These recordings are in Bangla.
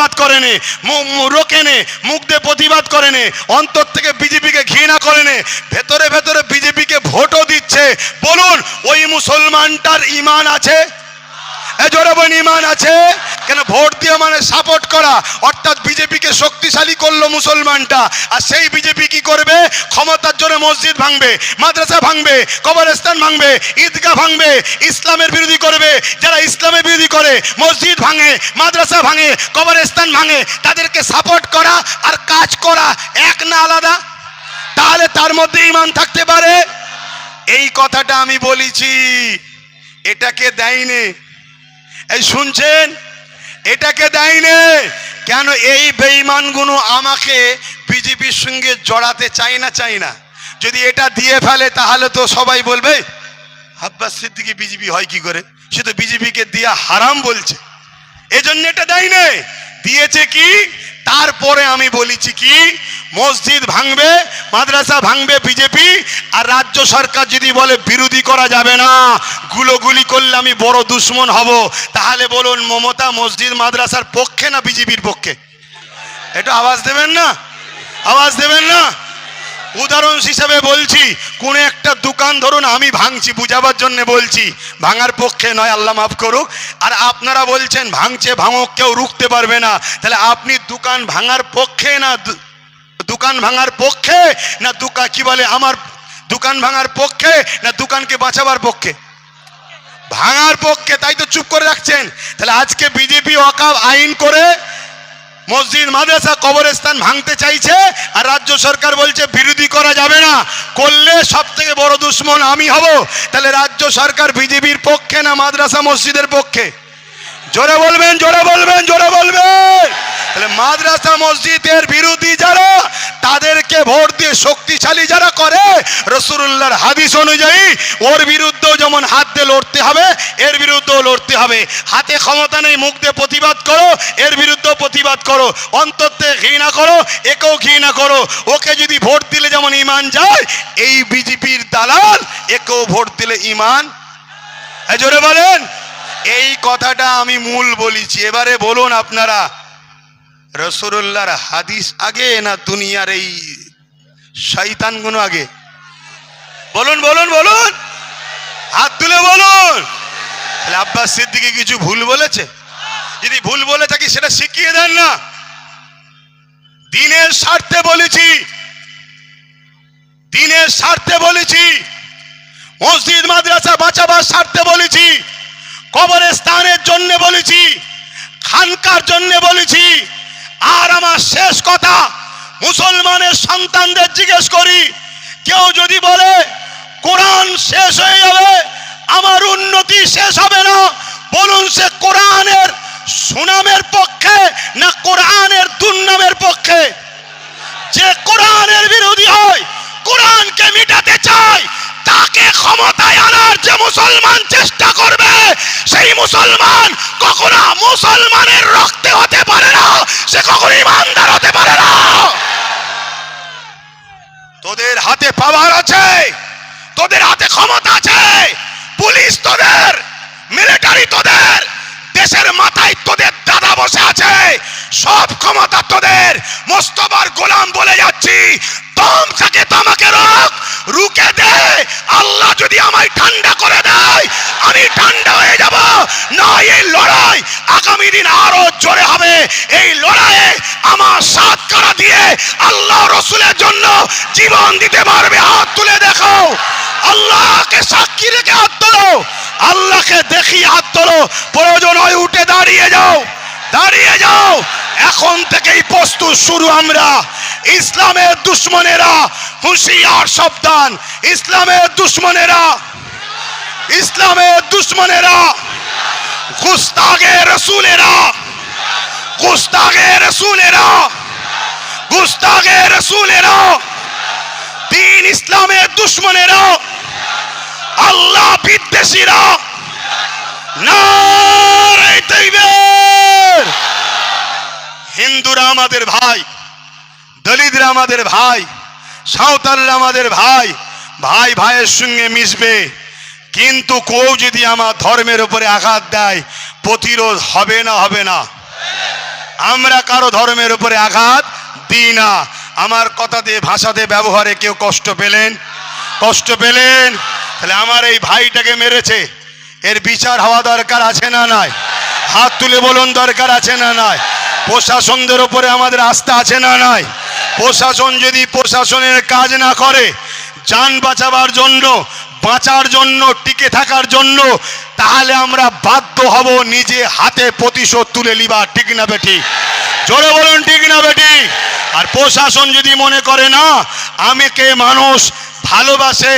প্রতিবাদ করেনি, রোকেনে, মুখ দিয়ে প্রতিবাদ করেনি, অন্তর থেকে বিজেপিকে ঘৃণা করেনি, ভেতরে ভেতরে বিজেপিকে ভোটও দিচ্ছে। বলুন ওই মুসলমানটার ঈমান আছে? জোরে বলুন ঈমান আছে? কেন ভোট দিয়ে মানে সাপোর্ট করা, অর্থাৎ বিজেপিকে শক্তিশালী করলো মুসলমানটা। আর সেই বিজেপি কি করবে? ক্ষমতার জন্য মসজিদ ভাঙবে, মাদ্রাসা ভাঙবে, কবরস্থান ভাঙবে, ঈদগাহ ভাঙবে, ইসলামের বিরোধী করবে। যারা ইসলামের বিরোধী করে, মসজিদ ভাঙে, মাদ্রাসা ভাঙে, কবরস্থান ভাঙে, তাদেরকে সাপোর্ট করা আর কাজ করা এক না আলাদা? তাহলে তার মধ্যে ঈমান থাকতে পারে? এই কথাটা আমি বলেছি, এটাকে দেয়নি। এই শুনছেন? এটাকে দেয়নি কেন? এই বেঈমানগুলো আমাকে বিজেপির সঙ্গে জড়াতে চাই না। যদি এটা দিয়ে ফেলে তাহলে তো সবাই বলবে আব্বাস সিদ্দিকী বিজেপি হয় কি করে, সে তো বিজেপিকে দিয়া হারাম বলছে। এজন্য এটা দেয়নি। দিয়েছে কি? তারপরে আমি বলেছি কি, মসজিদ ভাঙবে, মাদ্রাসা ভাঙবে বিজেপি, আর রাজ্য সরকার যদি বলে বিরোধী করা যাবে না, গুলোগুলি করলে আমি বড় দুশ্মন হব, তাহলে বলুন মমতা মসজিদ মাদ্রাসার পক্ষে না বিজেপির পক্ষে? এটা আওয়াজ দেবেন না? আওয়াজ দেবেন না? উদাহরণ হিসাবে বলছি, কোন একটা দোকান ধরুন আমি ভাঙছি, বুঝাবার জন্য বলছি, ভাঙার পক্ষে নয়, আল্লাহ মাফ করুক। আর আপনারা বলছেন ভাঙছে ভাঙুক, কেউ রুখতে পারবে না। তাহলে আপনি দোকান ভাঙার পক্ষে না, দোকান ভাঙার পক্ষে না কি বলে আমার দোকান ভাঙার পক্ষে না দোকানকে বাঁচাবার পক্ষে? ভাঙার পক্ষে, তাই তো চুপ করে রাখছেন। তাহলে আজকে বিজেপি ওয়াকফ আইন করে মসজিদ মাদ্রাসা কবরস্থান ভাঙতে চাইছে, আর রাজ্য সরকার বলছে বিরোধী করা যাবে না, করলে সব থেকে বড় দুশ্মন আমি হব। তাহলে রাজ্য সরকার বিজেপির পক্ষে না মাদ্রাসা মসজিদের পক্ষে? জোরে বলবেন, জোরে বলবেন, জোরে বলবেন। তাহলে মাদ্রাসা মসজিদের বিরোধী যারা, তাদেরকে ভোট দিয়ে শক্তিশালী যারা করে, রাসূলুল্লাহর হাদিস অনুযায়ী ওর বিরুদ্ধেও যেমন হাত দিয়ে লড়তে হবে, এর বিরুদ্ধেও লড়তে হবে। হাতে ক্ষমতা নেই, মুখ দিয়ে প্রতিবাদ করো, এর বিরুদ্ধেও প্রতিবাদ করো, অন্তর থেকে ঘৃণা করো, একেও ঘৃণা করো। ওকে যদি ভোট দিলে যেমন ঈমান যায়, এই বিজেপির দালাল একেও ভোট দিলে ঈমান। জোরে বলেন। এই কথাটা আমি মূল বলেছি। এবারে বলুন আপনারা, রাসূলুল্লাহর হাদিস আগে না দুনিয়ার এই শয়তানগুলো আগে? বলুন বলুন বলুন, হাত তুলে বলুন। তাহলে আব্বাস সিদ্দিকী কিছু ভুল বলেছে? যদি ভুল বলে থাকি সেটা শিখিয়ে দেন না। দিনের স্বার্থে বলেছি, দিনের স্বার্থে বলেছি, মসজিদ মাদ্রাসা বাঁচাবার স্বার্থে বলেছি, কবরস্থানের জন্য বলেছি, খানকার জন্য বলেছি। আর আমার শেষ কথা, মুসলমানের সন্তানদের জিজ্ঞেস করি, কেউ যদি বলে কোরআন শেষ হয়ে যাবে, আমার উন্নতি শেষ হবে না, বলুন সে কোরআনের সুনামের পক্ষে না কোরআনের দুর্নামের পক্ষে? যে কোরআনের বিরোধী হয়, কোরআনকে মিটাতে চায়, তাকে ক্ষমতায় আনার যে মুসলমান চেষ্টা করবে, সেই মুসলমান কখনো মুসলমানের রক্তে হতে পারে না, সে কখনো ইমানদার হতে পারে না। তোদের হাতে পাওয়ার আছে, তোদের হাতে ক্ষমতা আছে, পুলিশ তোদের, মিলিটারি তোদের, দেশের মাথায় তোদের দাদা বসে আছে, সব ক্ষমতা তোদের। মোস্তফার গোলাম বলে যাচ্ছি, দম থাকে তোমাকে রোক, রুকে দে। আল্লাহ যদি আমায় ঠান্ডা করে দেয়, আমি ঠান্ডা হয়ে যাব। নয় এই লড়াই আগামী দিন আরো জোরে হবে। এই লড়াইয়ে আমার সাথ কারা দিয়ে আল্লাহ রসুলের জন্য জীবন দিতে পারবে? হাত তুলে দেখো। আল্লাহকে সাক্ষী রেখে হাত তোলো, আল্লাহকে দেখি হাত তোলো। প্রয়োজন হয় উঠে দাঁড়িয়ে যাও, দাঁড়িয়ে যাও। এখন থেকেই প্রস্তুত শুরু আমরা। ইসলামের দুশ্মনেরা হুঁশিয়ার, সাবধান। ইসলামের দুশ্মনেরা, ইসলামের দুশ্মনেরা, গুস্তাগে রসুলেরা, গুস্তাগে রসুলেরা, গুস্তাগে রসুলেরা, দিন ইসলামের দুশ্মনেরা, আল্লাহ বিদ্বেষীরা, নারে তাকবীর। হিন্দুরা আমাদের ভাই, দলিতরা আমাদের ভাই, সাঁওতালরা আমাদের ভাই, ভাই ভাইয়ের সঙ্গে মিশবে। কিন্তু কেউ যদি আমার ধর্মের উপরে আঘাত দেয়, প্রতিরোধ হবে না? হবে না? আমরা কারো ধর্মের উপরে আঘাত দিই না। আমার কথাতে ভাষাতে ব্যবহারে কেউ কষ্ট পেলেন? কষ্ট পেলেন? তাহলে আমার এই ভাইটাকে মেরেছে, এর বিচার হওয়া দরকার আছে না নাই? হাত তুলে বলুন দরকার আছে না নাই? প্রশাসনদের উপরে আমাদের আস্থা আছে না নাই? প্রশাসন যদি প্রশাসনের কাজ না করে, যান বাঁচাবার জন্য, বাঁচার জন্য, টিকে থাকার জন্য, তাহলে আমরা বাধ্য হব নিজে হাতে প্রতিশোধ তুলে নিবা। ঠিক না বেটি? জোরে বলুন ঠিক না বেটি? আর প্রশাসন যদি মনে করে না আমাকে মানুষ ভালোবাসে,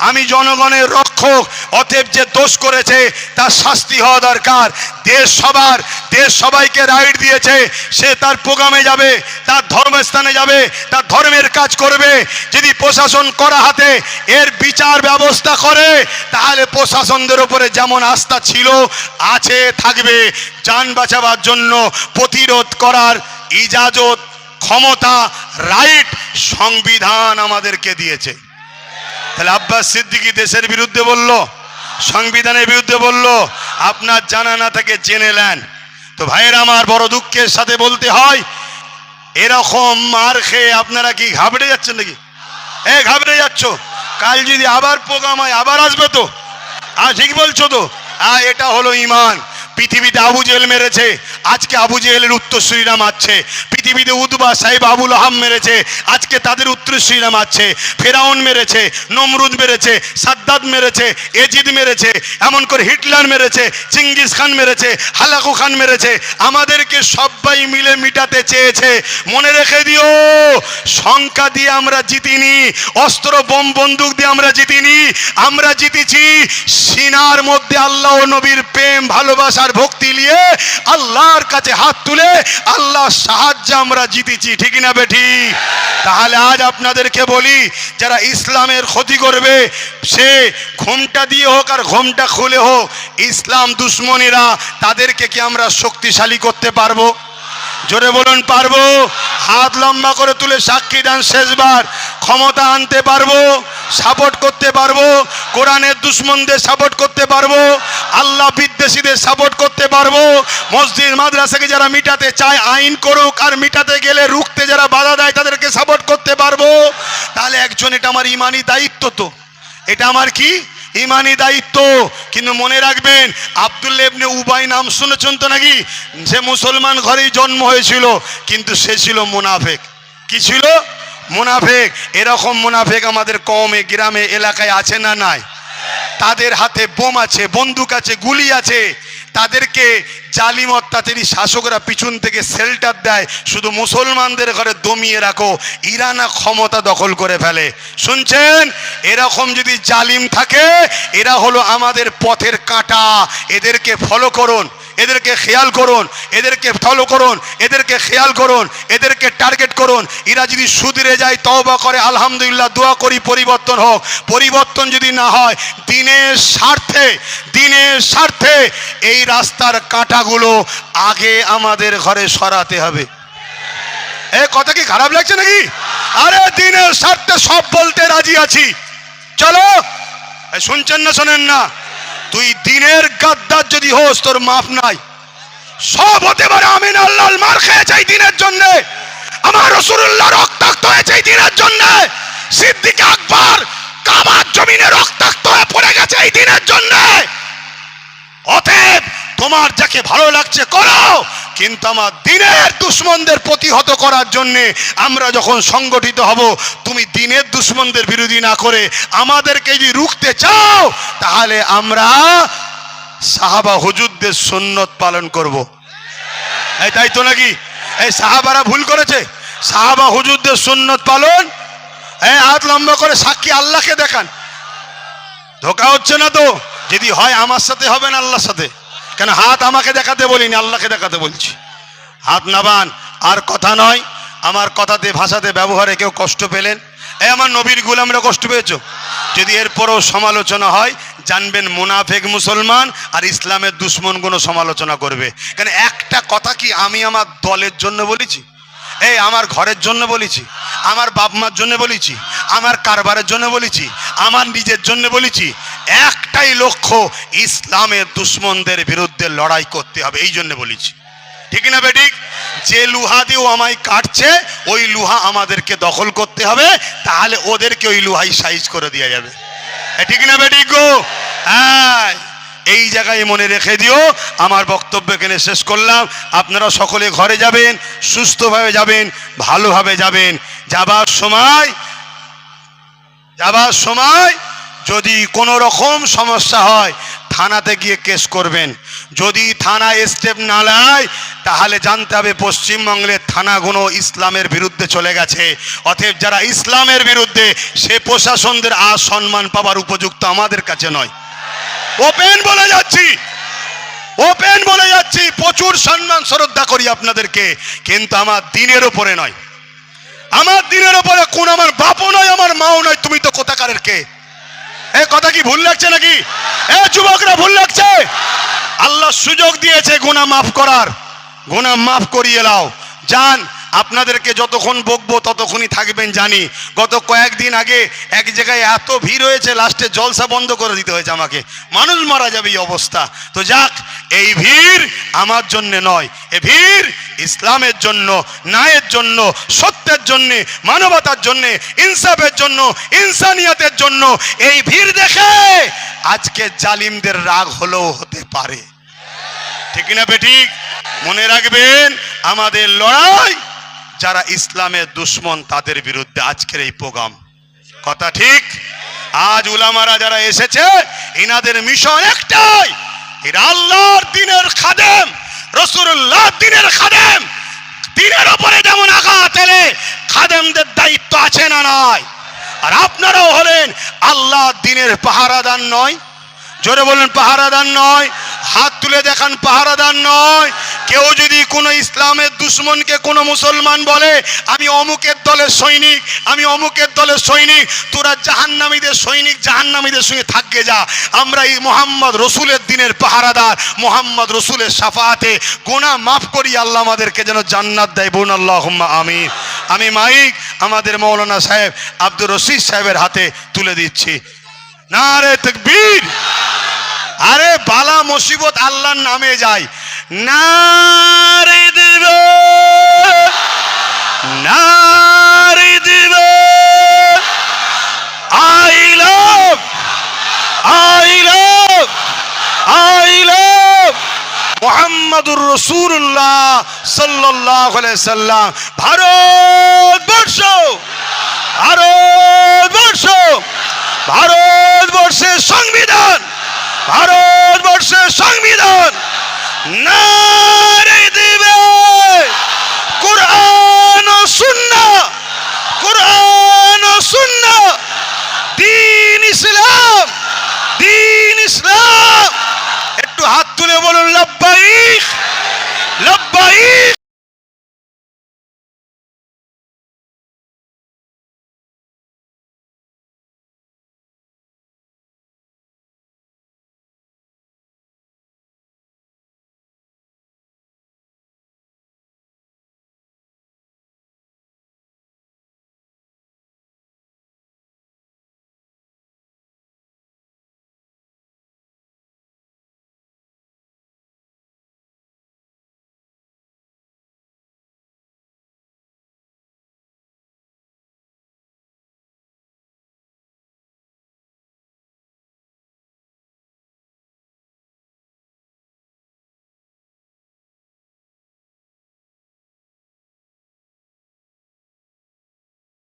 আমি জনগণের রক্ষক, অতএব যে দোষ করেছে তার শাস্তি হওয়া দরকার, দেশ সবাইকে রাইট দিয়েছে, সে তার প্রোগ্রামে যাবে, তার ধর্মস্থানে যাবে, তার ধর্মের কাজ করবে। যদি প্রশাসন করা হাতে এর বিচার ব্যবস্থা করে, তাহলে প্রশাসনদের উপরে যেমন আস্থা ছিল, আছে, থাকবে। যান বাঁচাবার জন্য প্রতিরোধ করার ইজাজত, ক্ষমতা, রাইট সংবিধান আমাদেরকে দিয়েছে। তাহলে আব্বাস সিদ্দিকী দেশের বিরুদ্ধে বলল, সংবিধানের বিরুদ্ধে বলল। আপনার জানা না থাকে জেনে নেন। তো ভাইয়ের আমার, বড় দুঃখের সাথে বলতে হয়, এরকম মার খেয়ে আপনারা কি ঘাবড়ে যাচ্ছেন নাকি? ঘাবড়ে যাচ্ছ? কাল যদি আবার প্রোগ্রাম হয় আবার আসবে তো? ঠিক বলছো তো? এটা হলো ঈমান। পৃথিবীতে আবু জেহেল মেরেছে, আজকে আবু জেহেলের উত্তরসূরিরা মারছে। পৃথিবীতে উতবা সাহেব আবুল আহাব মেরেছে, আজকে তাদের উত্তরসূরিরা মারছে। ফেরাউন মেরেছে, নমরুদ মেরেছে, সাদ্দাত মেরেছে, এজিদ মেরেছে, এমন করে হিটলার মেরেছে, চিঙ্গিস খান মেরেছে, হালাকু খান মেরেছে। আমাদেরকে সবাই মিলে মিটাতে চেয়েছে। মনে রেখে দিও, সংখ্যা দিয়ে আমরা জিতিনি, অস্ত্র বোম বন্দুক দিয়ে আমরা জিতিনি। আমরা জিতেছি সিনার মধ্যে আল্লাহ ও নবীর প্রেম, ভালোবাসা আর ভক্তি নিয়ে আল্লাহর কাছে হাত তুলে আল্লাহর সাহায্যে আমরা জিতেছি। ঠিক না বেঠি? তাহলে আজ আপনাদেরকে বলি, যারা ইসলামের ক্ষতি করবে, সে ঘোমটা দিয়ে হোক আর ঘোমটা খুলে হোক, ইসলাম দুশ্মনীরা, তাদেরকে কি আমরা শক্তিশালী করতে পারবো? জোরে বলুন পারবো? হাত লম্বা করে তুলে সাক্ষী দেন শেষবার। ক্ষমতা আনতে পারবো, সাপোর্ট করতে পারবো, কোরআনের দুশ্মনদের সাপোর্ট করতে পারবো, আল্লাহ বিদ্বেষীদের সাপোর্ট করতে পারবো। মসজিদ মাদ্রাসাকে যারা মিটাতে চায় আইন করুক, আর মিটাতে গেলে রুখতে যারা বাধা দেয় তাদেরকে সাপোর্ট করতে পারবো। তাহলে একজন, এটা আমার ইমানি দায়িত্ব। তো এটা আমার কি ইমানি দায়িত্ব। কিন্তু মনে রাখবেন, আব্দুল্লাহ ইবনে উবাই নাম শুনেছেন তো নাকি? সে মুসলমান ঘরেই জন্ম হয়েছিল, কিন্তু সে ছিল মুনাফেক। কি ছিল? মুনাফেক। এরকম মুনাফেক আমাদের কওমে, গ্রামে, এলাকায় আছে না নাই? তাদের হাতে বোম আছে, বন্দুক আছে, গুলি আছে। তাদেরকে জালিম অত্যাচারী শাসকরা পিছন থেকে শেল্টার দেয়, শুধু মুসলমানদের ঘরে দমিয়ে রাখো, ইরানা ক্ষমতা দখল করে ফেলে। শুনছেন? এরকম যদি জালিম থাকে, এরা হলো আমাদের পথের কাঁটা। এদেরকে ফলো করুন, এদেরকে খেয়াল করুন, এদেরকে ফলো করুন, এদেরকে খেয়াল করুন, এদেরকে টার্গেট করুন। এরা যদি সুধরে যায়, তওবা করে, আলহামদুলিল্লাহ, দোয়া করি পরিবর্তন হোক। পরিবর্তন যদি না হয়, দিনের স্বার্থে এই রাস্তার কাঁটাগুলো আগে আমাদের ঘরে সরাতে হবে। কথা কি খারাপ লাগছে নাকি? আরে দিনের স্বার্থে সব বলতে রাজি আছি, চলো। শুনছেন না শোনেন না? তুই দিনের গাদ্দার যদি হোস, তোর মাফ নাই। সব হতে পারে, আমিন আল্লাহ মার খেয়েছে এই দিনের জন্য, আমার রাসূলুল্লাহ রক্তাক্ত হয়েছে এই দিনের জন্য, সিদ্দিক আকবর কাবার জমিনে রক্তাক্ত হয়ে পড়ে গেছে এই দিনের জন্য। অতএব তোমার যাকে ভালো লাগছে করো, কিন্তু আমার দিনের দুশ্মনদের প্রতিহত করার জন্য আমরা যখন সংগঠিত হব, তুমি দিনের দুশ্মনদের বিরোধী না করে আমাদেরকে যদি রুখতে চাও, তাহলে আমরা সাহাবা হুজুরদের সুন্নত পালন করব। তাই তো নাকি? এই সাহাবারা ভুল করেছে? সাহাবা হুজুরদের সুন্নত পালন, হাত লম্বা করে সাক্ষী আল্লাহকে দেখান। ধোকা হচ্ছে না তো? যদি হয় আমার সাথে হবে না আল্লাহর সাথে। কেন হাত আমাকে দেখাতে বলিনি, আল্লাহকে দেখাতে বলছি। হাত নাবান। আর কথা নয়, আমার কথাতে ভাষাতে ব্যবহারে কেউ কষ্ট পেলেন? আমার নবীর গোলামরা কষ্ট পেয়েছো? যদি এরপরও সমালোচনা হয়, জানবেন মুনাফেক মুসলমান আর ইসলামের দুশ্মনগুলো সমালোচনা করবে। কেন একটা কথা কি আমি আমার দলের জন্য বলেছি? আমার ঘরের জন্য বলেছি, আমার বাপ মার জন্য বলেছি, আমার কারবারের জন্য বলেছি, আমার নিজের জন্য বলেছি। একটাই লক্ষ্য, ইসলামের দুশ্মনদের বিরুদ্ধে লড়াই করতে হবে, এই জন্য বলেছি। ঠিক না বেঠিক? যে লোহা দিয়েও আমায় কাটছে ওই লোহা আমাদেরকে দখল করতে হবে, তাহলে ওদেরকে ওই লোহাই সাইজ করে দেওয়া যাবে। ঠিক না বেঠিক গো? হ্যাঁ, এই জায়গায় মনে রেখে দিও। আমার বক্তব্য এখানে শেষ করলাম। আপনারা সকলে ঘরে যাবেন, সুস্থভাবে যাবেন, ভালোভাবে যাবেন। যাবার সময় যদি কোনো রকম সমস্যা হয় থানাতে গিয়ে কেস করবেন। যদি থানায় স্টেপ না নেয় তাহলে জানতে হবে পশ্চিমবঙ্গের থানাগুলো ইসলামের বিরুদ্ধে চলে গেছে। অতএব যারা ইসলামের বিরুদ্ধে, সে প্রশাসনদের আর সম্মান পাবার উপযুক্ত আমাদের কাছে নয়। ওপেন বলে যাচ্ছি, প্রচুর সম্মান শ্রদ্ধা করি আপনাদেরকে, কিন্তু আমার দিনের ওপরে নয়। আমার দিনের ওপরে কোন আমার বাপও নয়, আমার মাও নয়। তুমি তো কোথাকারের কে? এই কথা কি ভুল লাগছে নাকি? এ যুবকরা, ভুল লাগছে? আল্লাহ সুযোগ দিয়েছে গুনাহ মাফ করার, গুনাহ মাফ করিয়ে নাও। যান, আপনাদেরকে যতক্ষণ বকবো ততক্ষণই থাকবেন জানি। গত কয়েকদিন আগে এক জায়গায় এত ভিড় হয়েছে, লাস্টে জলসা বন্ধ করে দিতে হয়েছে আমাকে। মানুষ মারা যাবে এই অবস্থা। তো যাক, এই ভিড় আমার জন্য নয়, এ ভিড় ইসলামের জন্য, ন্যায়ের জন্য, সত্যের জন্য, মানবতার জন্য, ইনসাফের জন্য, ইনসানিয়তের জন্য। এই ভিড় দেখে আজকে জালিমদের রাগ হলেও হতে পারে। ঠিক না বেঠিক? মনে রাখবেন, আমাদের লড়াই যারা ইসলামের দুশ্মন তাদের বিরুদ্ধে আজকের এই প্রোগ্রাম। কথা ঠিক? আজ উলামারা যারা এসেছে, এনাদের মিশন একটাই, এরা আল্লাহর দ্বীনের খাদেম, রাসূলুল্লাহর দ্বীনের খাদেম। দ্বীনের উপরে যেমন আঘাত এলে খাদেমদের দায়িত্ব আছে না নাই? আর আপনারাও হলেন আল্লাহর দ্বীনের পাহারাদার নয়? জোরে বলেন, পাহারাদার নয়? হাত তুলে দেখান, পাহারাদার নয়? কেউ যদি কোনো ইসলামের দুশ্মনকে কোনো মুসলমান বলে আমি অমুকের দলের সৈনিক, আমি অমুকের দলের সৈনিক, তোরা জাহান্নামীদের সৈনিক, জাহান্নামীদের সঙ্গে থাকবে যা। আমরা এই মোহাম্মদ রসুলের দিনের পাহারাদার, মোহাম্মদ রসুলের শাফাআতে গুনাহ মাফ করি, আল্লাহ আমাদেরকে যেন জান্নাত দেয়। বলুন আল্লাহুম্মা আমিন। আমি মাইক আমাদের মৌলানা সাহেব আব্দুর রশিদ সাহেবের হাতে তুলে দিচ্ছি। নারে তাকবীর! আরে বালা মুসিবত আল্লাহর নামে যায়। নারে দিব, নারে দিব, I love, I love, I love মুহাম্মাদুর রাসূলুল্লাহ সাল্লাল্লাহু আলাইহি সাল্লাম। ভারতবর্ষ, ভারতবর্ষ, ভারতবর্ষের সংবিধান, ভারতবর্ষের সংবিধান। নারে